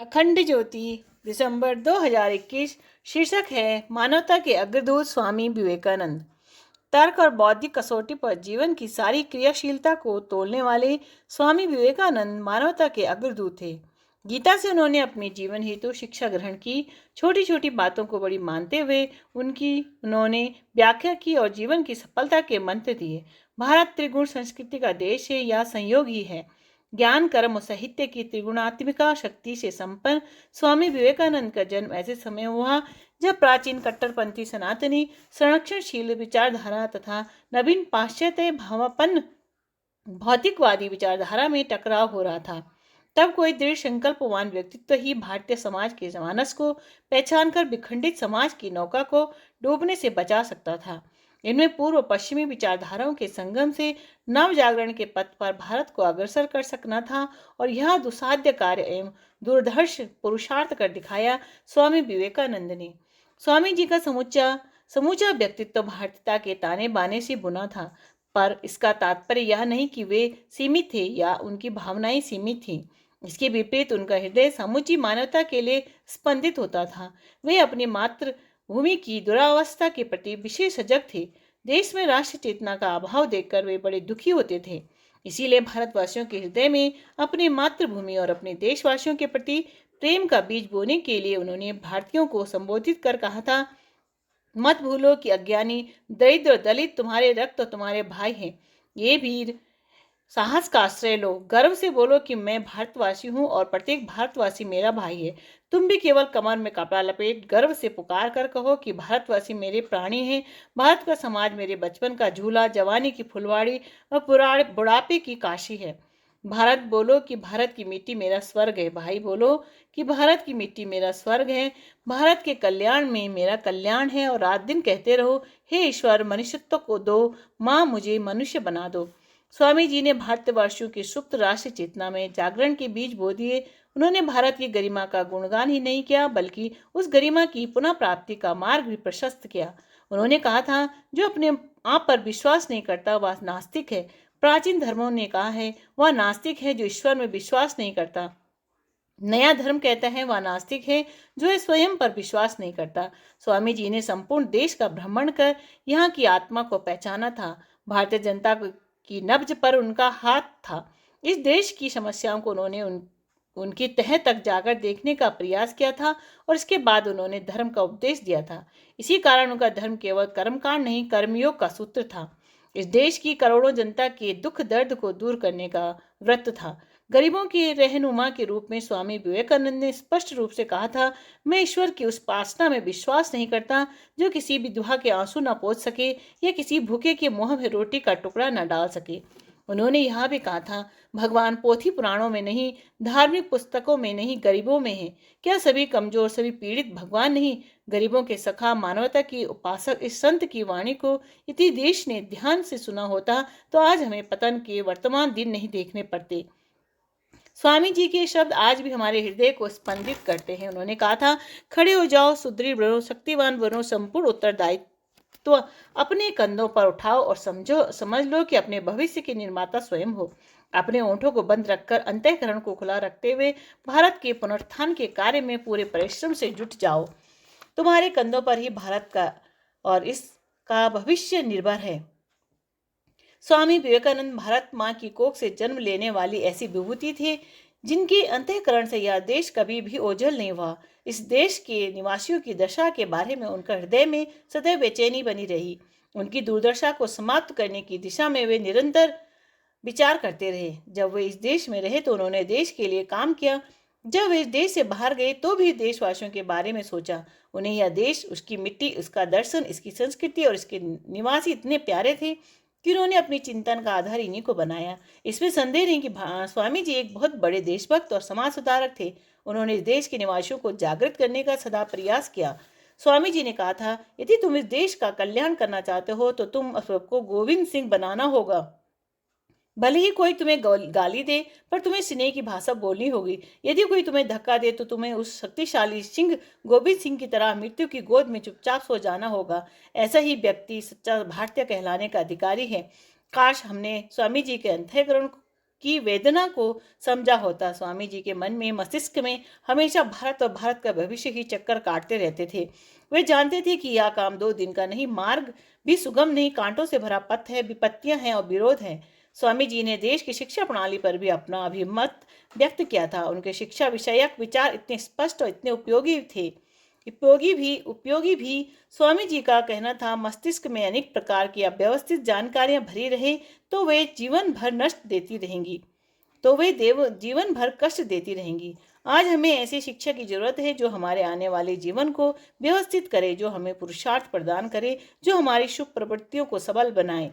अखंड ज्योति दिसंबर 2021। शीर्षक है मानवता के अग्रदूत स्वामी विवेकानंद। तर्क और बौद्धिक कसौटी पर जीवन की सारी क्रियाशीलता को तोलने वाले स्वामी विवेकानंद मानवता के अग्रदूत थे। गीता से उन्होंने अपने जीवन हेतु शिक्षा ग्रहण की। छोटी छोटी बातों को बड़ी मानते हुए उन्होंने व्याख्या की और जीवन की सफलता के मंत्र दिए। भारत त्रिगुण संस्कृति का देश है या संयोग ही है। ज्ञान कर्म और साहित्य की त्रिगुणात्मिका शक्ति से संपन्न स्वामी विवेकानंद का जन्म ऐसे समय हुआ जब प्राचीन कट्टरपंथी सनातनी संरक्षणशील विचारधारा तथा नवीन पाश्चात्य भावापन्न भौतिकवादी विचारधारा में टकराव हो रहा था। तब कोई दृढ़ संकल्पवान व्यक्तित्व ही भारतीय समाज के मानस को पहचान कर विखंडित समाज की नौका को डूबने से बचा सकता था। इनमें पूर्व पश्चिमी विचारधाराओं के संगम से नव जागरण के पथ पर भारत को अग्रसर कर सकना था और यह दुसाध्य कार्य एवं दूरदर्श पुरुषार्थ कर दिखाया स्वामी विवेकानंद ने। स्वामी जी का समूचा व्यक्तित्व भारतीयता के ताने बाने से बुना था, पर इसका तात्पर्य यह नहीं कि वे सीमित थे या उनकी भावनाएं सीमित थीं। इसके विपरीत उनका हृदय समूची मानवता के लिए स्पंदित होता था। वे अपनी मातृभूमि की दुरावस्था के प्रति विशेष सजग थे। देश में राष्ट्र चेतना का अभाव देखकर वे बड़े दुखी होते थे। इसीलिए भारतवासियों के हृदय में अपनी मातृभूमि और अपने देशवासियों के प्रति प्रेम का बीज बोने के लिए उन्होंने भारतीयों को संबोधित कर कहा था, मत भूलो कि अज्ञानी, दरिद्र, दलित तुम्हारे रक्त और तुम्हारे भाई हैं। ये वीर साहस का आश्रय लो। गर्व से बोलो कि मैं भारतवासी हूँ और प्रत्येक भारतवासी मेरा भाई है। तुम भी केवल कमर में कपड़ा लपेट गर्व से पुकार कर कहो कि भारतवासी मेरे प्राणी हैं। भारत का समाज मेरे बचपन का झूला, जवानी की फुलवाड़ी और बुढ़ापे की काशी है। भारत बोलो कि भारत की मिट्टी मेरा स्वर्ग है। भाई बोलो कि भारत की मिट्टी मेरा स्वर्ग है। भारत के कल्याण में मेरा कल्याण है। और रात दिन कहते रहो, हे ईश्वर, मनुष्यत्व को दो, माँ मुझे मनुष्य बना दो। स्वामी जी ने भारतवासियों की सुप्त राष्ट्र चेतना में जागरण के बीज बो दिए। उन्होंने भारत की गरिमा का गुणगान ही नहीं किया, बल्कि उस गरिमा की पुनः प्राप्ति का मार्ग भी प्रशस्त किया। उन्होंने कहा था, जो अपने आप पर विश्वास नहीं करता वह नास्तिक है। प्राचीन धर्मों ने कहा है, वह नास्तिक है जो ईश्वर में विश्वास नहीं करता। नया धर्म कहता है वह नास्तिक है जो स्वयं पर विश्वास नहीं करता। स्वामी जी ने संपूर्ण देश का भ्रमण कर यहाँ की आत्मा को पहचाना था। भारतीय जनता की नब्ज पर उनका हाथ था। इस देश की समस्याओं को उन्होंने उनकी तह तक जाकर देखने का प्रयास किया था और इसके बाद उन्होंने धर्म का उपदेश दिया था। इसी कारण उनका धर्म केवल कर्मकांड नहीं, कर्मयोग का सूत्र था। इस देश की करोड़ों जनता के दुख दर्द को दूर करने का व्रत था। गरीबों के रहनुमा के रूप में स्वामी विवेकानंद ने स्पष्ट रूप से कहा था, मैं ईश्वर की उस उपासना में विश्वास नहीं करता जो किसी विधवा के आंसू न पोंछ सके या किसी भूखे के मुंह में रोटी का टुकड़ा न डाल सके। उन्होंने यह भी कहा था, भगवान पोथी पुराणों में नहीं, धार्मिक पुस्तकों में नहीं, गरीबों में है। क्या सभी कमजोर, सभी पीड़ित भगवान नहीं? गरीबों के सखा, मानवता की उपासक इस संत की वाणी को यदि देश ने ध्यान से सुना होता तो आज हमें पतन के वर्तमान दिन नहीं देखने पड़ते। स्वामी जी के शब्द आज भी हमारे हृदय को स्पंदित करते हैं। उन्होंने कहा था, खड़े हो जाओ, सुदृढ़ बनो, शक्तिवान बनो, संपूर्ण उत्तरदायित्व तो अपने कंधों पर उठाओ और समझ लो कि अपने भविष्य के निर्माता स्वयं हो। अपने ओंठों को बंद रखकर अंतःकरण को खुला रखते हुए भारत के पुनरुत्थान के कार्य में पूरे परिश्रम से जुट जाओ। तुम्हारे कंधों पर ही भारत का और इसका भविष्य निर्भर है। स्वामी विवेकानंद भारत माँ की कोख से जन्म लेने वाली ऐसी विभूति थे जिनके अंतःकरण से यह देश कभी भी ओझल नहीं हुआ। इस देश के निवासियों की दशा के बारे में उनका हृदय में सदैव बेचैनी बनी रही। उनकी दुर्दशा को समाप्त करने की दिशा में वे निरंतर विचार करते रहे। जब वे इस देश में रहे तो उन्होंने देश के लिए काम किया। जब वे इस देश से बाहर गए तो भी देशवासियों के बारे में सोचा। उन्हें यह देश, उसकी मिट्टी, उसका दर्शन, इसकी संस्कृति और इसके निवासी इतने प्यारे थे कि उन्होंने अपनी चिंतन का आधार इन्हीं को बनाया। इसमें संदेह नहीं कि स्वामी जी एक बहुत बड़े देशभक्त और समाज सुधारक थे। उन्होंने इस देश के निवासियों को जागृत करने का सदा प्रयास किया। स्वामी जी ने कहा था, यदि तुम इस देश का कल्याण करना चाहते हो तो तुम सबको गोविंद सिंह बनाना होगा। भले ही कोई तुम्हें गाली दे, पर तुम्हें स्नेह की भाषा बोलनी होगी। यदि कोई तुम्हें धक्का दे तो तुम्हें उस शक्तिशाली सिंह गोविंद सिंह की तरह मृत्यु की गोद में चुपचाप सो जाना होगा। ऐसा ही व्यक्ति सच्चा भारतीय कहलाने का अधिकारी है। काश हमने स्वामी जी के अंतःकरण की वेदना को समझा होता। स्वामी जी के मन में, मस्तिष्क में हमेशा भारत और भारत का भविष्य ही चक्कर काटते रहते थे। वे जानते थे कि यह काम 2 दिन का नहीं, मार्ग भी सुगम नहीं, कांटों से भरा पथ है, विपत्तियां हैं और विरोध है। स्वामी जी ने देश की शिक्षा प्रणाली पर भी अपना अभिमत व्यक्त किया था। उनके शिक्षा विषयक विचार इतने स्पष्ट और इतने उपयोगी भी स्वामी जी का कहना था, मस्तिष्क में अनेक प्रकार की अव्यवस्थित जानकारियां भरी रहे तो वे जीवन भर जीवन भर कष्ट देती रहेंगी। आज हमें ऐसी शिक्षा की जरूरत है जो हमारे आने वाले जीवन को व्यवस्थित करे, जो हमें पुरुषार्थ प्रदान करे, जो हमारी शुभ प्रवृत्तियों को सबल बनाए।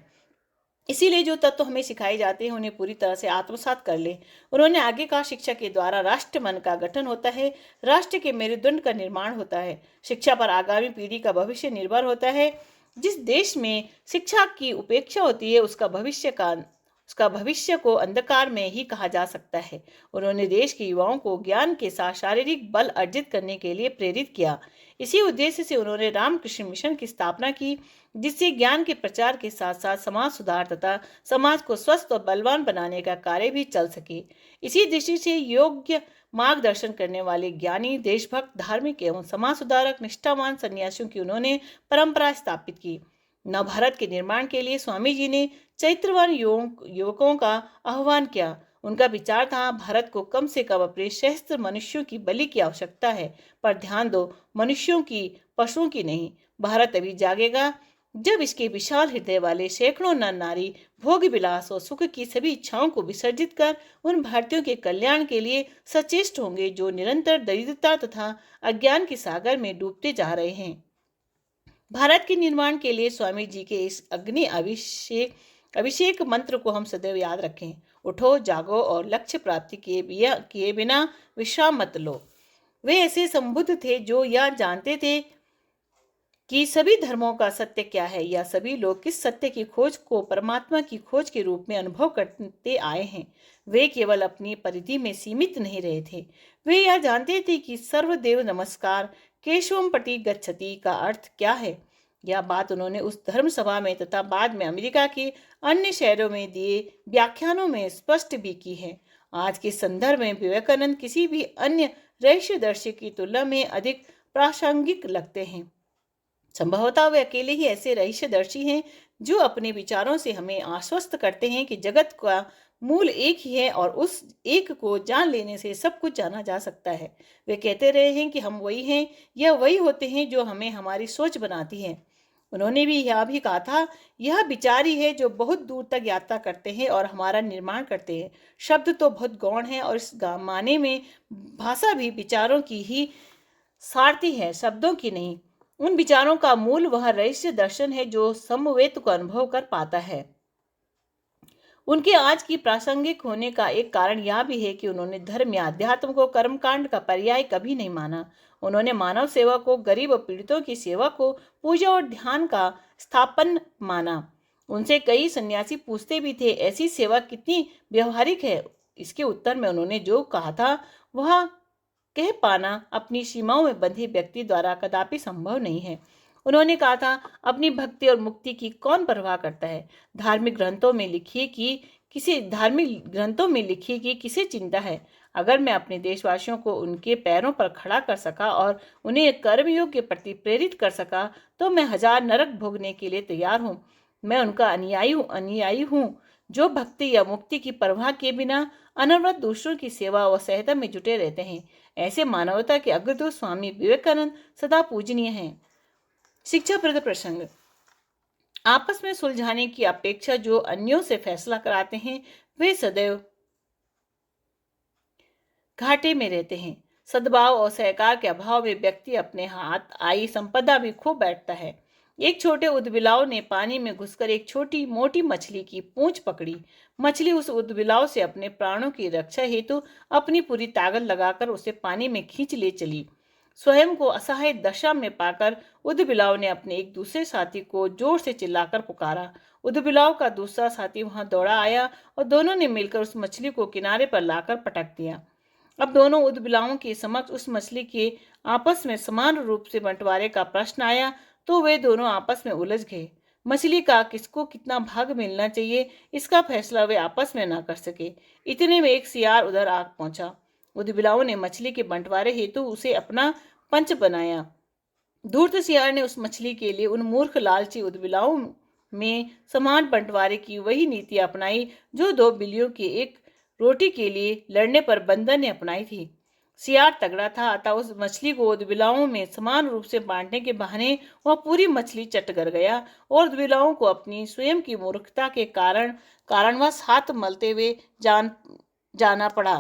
इसीलिए जो तत्व हमें सिखाए जाते हैं उन्हें पूरी तरह से आत्मसात कर ले। उन्होंने आगे कहा, शिक्षा के द्वारा राष्ट्र मन का गठन होता है, राष्ट्र के मेरुदंड का निर्माण होता है। शिक्षा पर आगामी पीढ़ी का भविष्य निर्भर होता है। जिस देश में शिक्षा की उपेक्षा होती है उसका भविष्य को अंधकार में ही कहा जा सकता है। उन्होंने देश के युवाओं को ज्ञान के साथ शारीरिक बल अर्जित करने के लिए प्रेरित किया। इसी उद्देश्य से उन्होंने रामकृष्ण मिशन की स्थापना की, जिससे ज्ञान के प्रचार के साथ साथ समाज सुधार तथा समाज को स्वस्थ और बलवान बनाने का कार्य भी चल सके। इसी दृष्टि से योग्य मार्गदर्शन करने वाले ज्ञानी, देशभक्त, धार्मिक एवं समाज सुधारक, निष्ठावान सन्यासियों की उन्होंने परंपरा स्थापित की। नवभारत के निर्माण के लिए स्वामी जी ने चैत्रवान युवकों का आह्वान किया। उनका विचार था, भारत को कम से कम अपने सहस्त्र मनुष्यों की बलि की आवश्यकता है, पर ध्यान दो, मनुष्यों की, पशुओं की नहीं। भारत अभी जागेगा जब इसके विशाल हृदय वाले सैकड़ों नर नारी भोग विलास और सुख की सभी इच्छाओं को विसर्जित कर उन भारतीयों के कल्याण के लिए सचेष्ट होंगे जो निरंतर दरिद्रता तथा अज्ञान के सागर में डूबते जा रहे हैं। भारत के निर्माण के लिए स्वामी जी के इस अग्नि अभिषेक मंत्र को हम सदैव याद रखें। उठो, जागो और लक्ष्य प्राप्ति किए बिना विश्राम मत लो। वे ऐसे संबुद्ध थे जो यह जानते थे कि सभी धर्मों का सत्य क्या है, या सभी लोग किस सत्य की खोज को परमात्मा की खोज के रूप में अनुभव करते आए हैं। वे केवल अपनी परिधि में सीमित नहीं रहे थे। वे यह जानते थे कि सर्वदेव नमस्कार केशवम पति गच्छति का अर्थ क्या है। यह बात उन्होंने उस धर्म सभा में तथा बाद में अमेरिका के अन्य शहरों में दिए व्याख्यानों में स्पष्ट भी की है। आज के संदर्भ में विवेकानंद किसी भी अन्य रहस्यदर्शी की तुलना में अधिक प्रासंगिक लगते हैं। संभवतः वे अकेले ही ऐसे रहस्यदर्शी हैं जो अपने विचारों से हमें आश्वस्त करते हैं कि जगत का मूल एक ही है और उस एक को जान लेने से सब कुछ जाना जा सकता है। वे कहते रहे हैं कि हम वही हैं, यह वही होते हैं जो हमें हमारी सोच बनाती है। उन्होंने भी यह भी कहा था, यह विचारी है जो बहुत दूर तक यात्रा करते हैं और हमारा निर्माण करते हैं। शब्द तो बहुत गौण है और इस माने में भाषा भी विचारों की ही सारथी है, शब्दों की नहीं। उन विचारों का मूल वह रहस्य दर्शन है जो समवेत को अनुभव कर पाता है। उनके आज की प्रासंगिक होने का एक कारण यह भी है कि उन्होंने धर्म या अध्यात्म को कर्मकांड का पर्याय कभी नहीं माना। उन्होंने मानव सेवा को, गरीब और पीड़ितों की सेवा को पूजा और ध्यान का स्थापन माना। उनसे कई सन्यासी पूछते भी थे, ऐसी सेवा कितनी व्यवहारिक है। इसके उत्तर में उन्होंने जो कहा था वह कह पाना अपनी सीमाओं में बंधे व्यक्ति द्वारा कदापि संभव नहीं है। उन्होंने कहा था, अपनी भक्ति और मुक्ति की कौन परवाह करता है। धार्मिक ग्रंथों में लिखिए कि किसे चिंता है। अगर मैं अपने देशवासियों को उनके पैरों पर खड़ा कर सका और उन्हें कर्मयोग के प्रति प्रेरित कर सका तो मैं 1000 नरक भोगने के लिए तैयार हूँ। मैं उनका अनुयायी हूँ जो भक्ति या मुक्ति की परवाह के बिना अनवरत दूसरों की सेवा व सहायता में जुटे रहते हैं। ऐसे मानवता के अग्रदूत स्वामी विवेकानंद सदा पूजनीय हैं। शिक्षाप्रद प्रसंग। आपस में सुलझाने की अपेक्षा जो अन्यों से फैसला कराते हैं वे सदैव घाटे में रहते हैं। सद्भाव और सहकार के अभाव में व्यक्ति अपने हाथ आई संपदा भी खो बैठता है। एक छोटे उदबिलाव ने पानी में घुसकर एक छोटी मोटी मछली की पूंछ पकड़ी। मछली उस उदबिलाव से अपने प्राणों की रक्षा हेतु अपनी पूरी ताकत लगाकर उसे पानी में खींच ले चली। स्वयं को असहाय दशा में पाकर उदबिलाव ने अपने एक दूसरे साथी को जोर से चिल्लाकर पुकारा। उदबिलाव का दूसरा साथी वहां दौड़ा आया और दोनों ने मिलकर उस मछली को किनारे पर लाकर पटक दिया। अब दोनों उदबिलावों के समक्ष उस मछली के आपस में समान रूप से बंटवारे का प्रश्न आया तो वे दोनों आपस में उलझ गए। मछली का किसको कितना भाग मिलना चाहिए इसका फैसला वे आपस में ना कर सके। इतने में एक सियार उधर आ पहुंचा। उदबिलाव ने मछली के बंटवारे हेतु उसे अपना पंच बनाया। धूर्त सियार ने उस मछली के लिए उन मूर्ख लालची उदबिलाओं में समान बंटवारे की वही नीति अपनाई जो दो बिल्लियों के एक रोटी के लिए लड़ने पर बंदर ने अपनाई थी। सियार तगड़ा था, अतः उस मछली को उदबिलाओं में समान रूप से बांटने के बहाने वह पूरी मछली चट कर गया और उदबिलाओं को अपनी स्वयं की मूर्खता के कारणवश हाथ मलते हुए जाना पड़ा।